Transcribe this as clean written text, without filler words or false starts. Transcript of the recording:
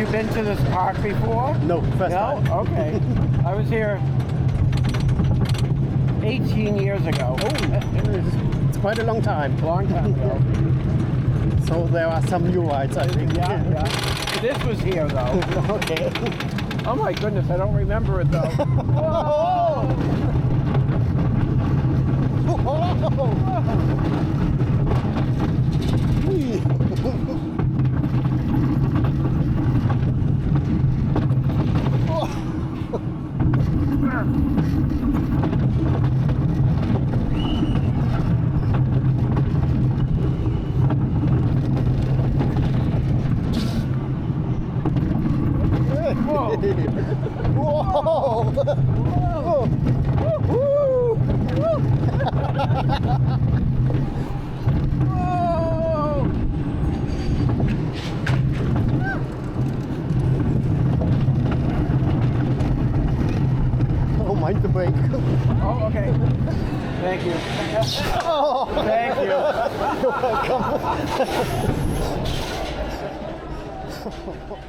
you been to this park before? No, first time. No? Okay. I was here 18 years ago. Oh, it's quite a long time. Long time ago. So there are some new rides, I think. Yeah, yeah. This was here though. Okay. Oh my goodness, I don't remember it though. Whoa! Whoa! Oh, mind the brake. Oh, okay. Thank you. Oh, Thank you. you're welcome.